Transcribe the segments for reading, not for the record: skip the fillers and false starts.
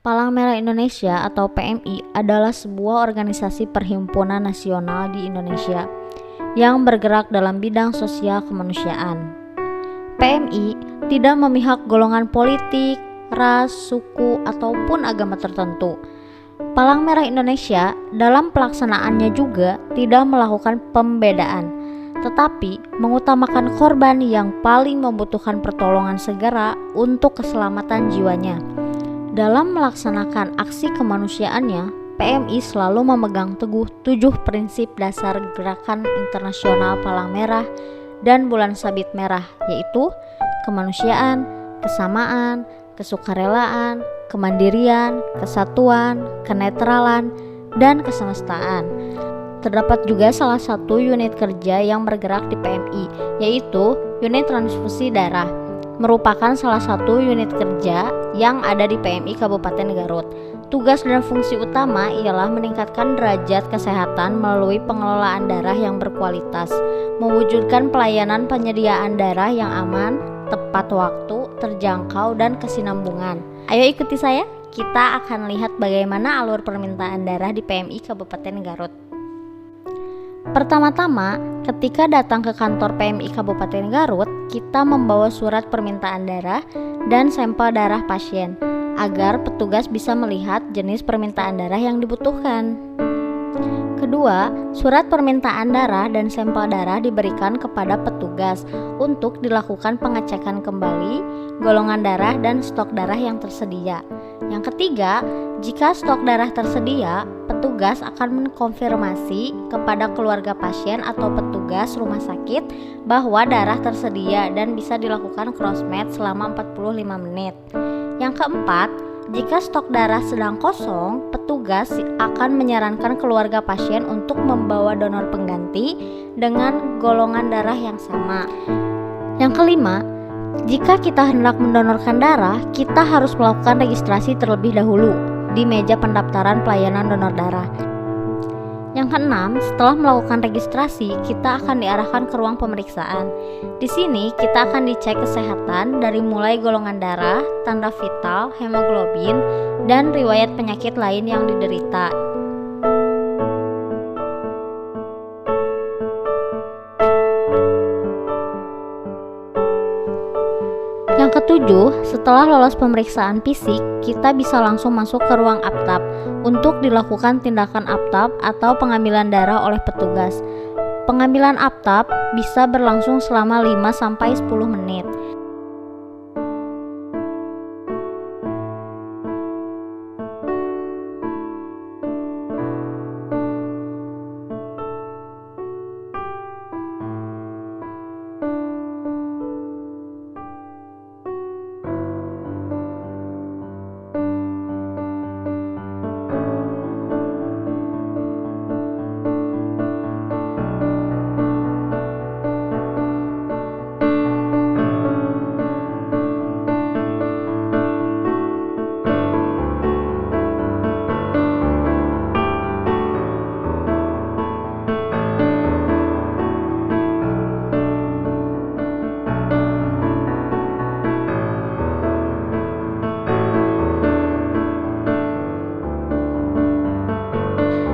Palang Merah Indonesia atau PMI adalah sebuah organisasi perhimpunan nasional di Indonesia yang bergerak dalam bidang sosial kemanusiaan. PMI tidak memihak golongan politik, ras, suku, ataupun agama tertentu. Palang Merah Indonesia dalam pelaksanaannya juga tidak melakukan pembedaan, tetapi mengutamakan korban yang paling membutuhkan pertolongan segera untuk keselamatan jiwanya. Dalam melaksanakan aksi kemanusiaannya, PMI selalu memegang teguh 7 prinsip dasar Gerakan Internasional Palang Merah dan Bulan Sabit Merah, yaitu kemanusiaan, kesamaan, kesukarelaan, kemandirian, kesatuan, kenetralan, dan kesemestaan. Terdapat juga salah satu unit kerja yang bergerak di PMI, yaitu unit transfusi darah, merupakan salah satu unit kerja yang ada di PMI Kabupaten Garut. Tugas dan fungsi utama ialah meningkatkan derajat kesehatan melalui pengelolaan darah yang berkualitas, mewujudkan pelayanan penyediaan darah yang aman, tepat waktu, terjangkau, dan kesinambungan. Ayo ikuti saya, kita akan lihat bagaimana alur permintaan darah di PMI Kabupaten Garut. Pertama-tama, ketika datang ke kantor PMI Kabupaten Garut, kita membawa surat permintaan darah dan sampel darah pasien agar petugas bisa melihat jenis permintaan darah yang dibutuhkan. Kedua, surat permintaan darah dan sampel darah diberikan kepada petugas untuk dilakukan pengecekan kembali golongan darah dan stok darah yang tersedia. Yang ketiga, jika stok darah tersedia, petugas akan mengkonfirmasi kepada keluarga pasien atau petugas rumah sakit bahwa darah tersedia dan bisa dilakukan crossmatch selama 45 menit. Yang keempat, jika stok darah sedang kosong, petugas akan menyarankan keluarga pasien untuk membawa donor pengganti dengan golongan darah yang sama. Yang kelima, jika kita hendak mendonorkan darah, kita harus melakukan registrasi terlebih dahulu di meja pendaftaran pelayanan donor darah. Yang keenam, setelah melakukan registrasi, kita akan diarahkan ke ruang pemeriksaan. Di sini kita akan dicek kesehatan dari mulai golongan darah, tanda vital, hemoglobin, dan riwayat penyakit lain yang diderita. Yang ketujuh, setelah lolos pemeriksaan fisik, kita bisa langsung masuk ke ruang aptab untuk dilakukan tindakan aptab atau pengambilan darah oleh petugas. Pengambilan aptab bisa berlangsung selama 5-10 menit.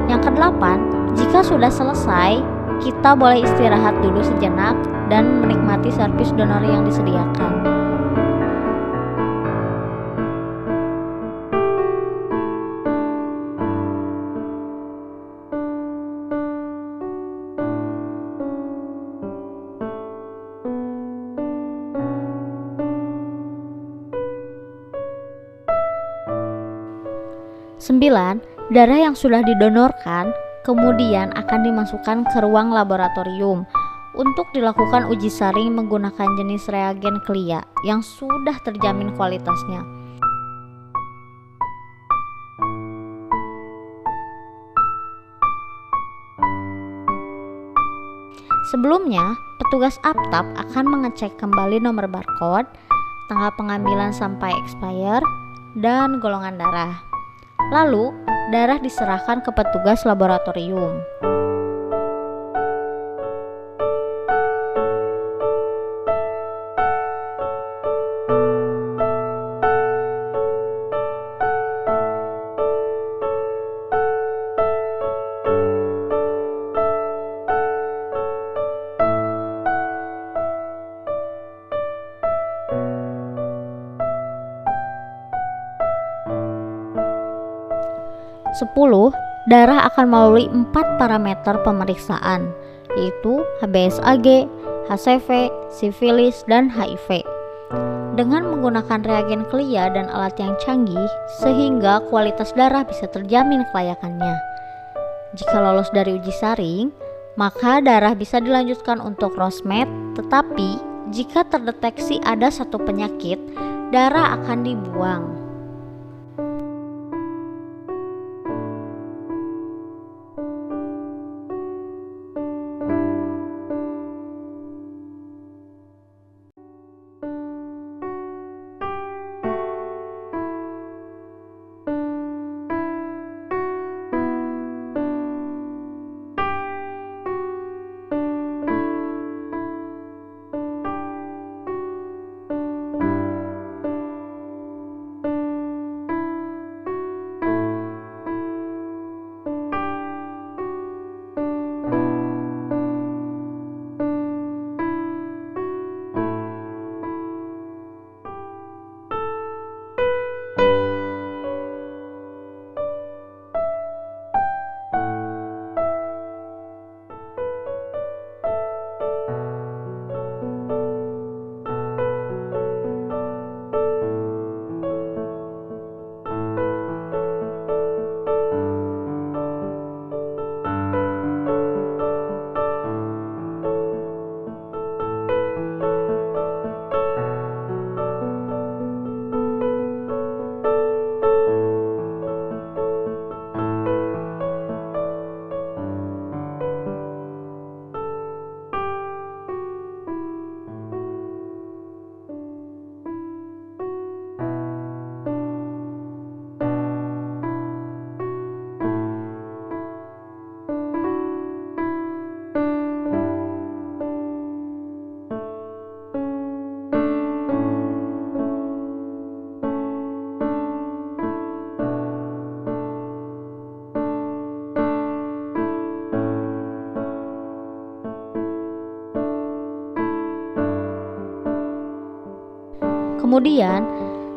Yang kedelapan, jika sudah selesai, kita boleh istirahat dulu sejenak dan menikmati servis donor yang disediakan. Sembilan, darah yang sudah didonorkan kemudian akan dimasukkan ke ruang laboratorium untuk dilakukan uji saring menggunakan jenis reagen CLIA yang sudah terjamin kualitasnya. Sebelumnya, petugas aptab akan mengecek kembali nomor barcode, tanggal pengambilan sampai expire, dan golongan darah. Lalu, darah diserahkan ke petugas laboratorium. 10. Darah akan melalui 4 parameter pemeriksaan, yaitu HBsAg, HCV, sifilis, dan HIV. Dengan menggunakan reagen KLIA dan alat yang canggih, sehingga kualitas darah bisa terjamin kelayakannya. Jika lolos dari uji saring, maka darah bisa dilanjutkan untuk ROSMED, tetapi jika terdeteksi ada satu penyakit, darah akan dibuang. Kemudian,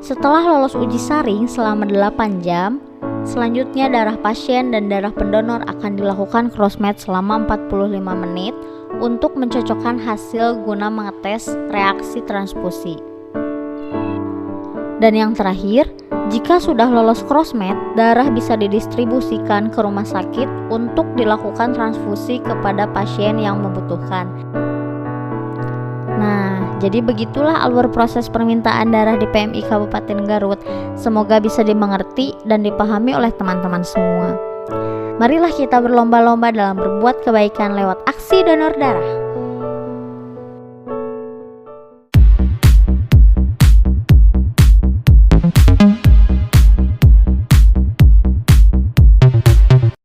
setelah lolos uji saring selama 8 jam, selanjutnya darah pasien dan darah pendonor akan dilakukan crossmatch selama 45 menit untuk mencocokkan hasil guna mengetes reaksi transfusi. Dan yang terakhir, jika sudah lolos crossmatch, darah bisa didistribusikan ke rumah sakit untuk dilakukan transfusi kepada pasien yang membutuhkan. Nah, jadi begitulah alur proses permintaan darah di PMI Kabupaten Garut. Semoga bisa dimengerti dan dipahami oleh teman-teman semua. Marilah kita berlomba-lomba dalam berbuat kebaikan lewat aksi donor darah.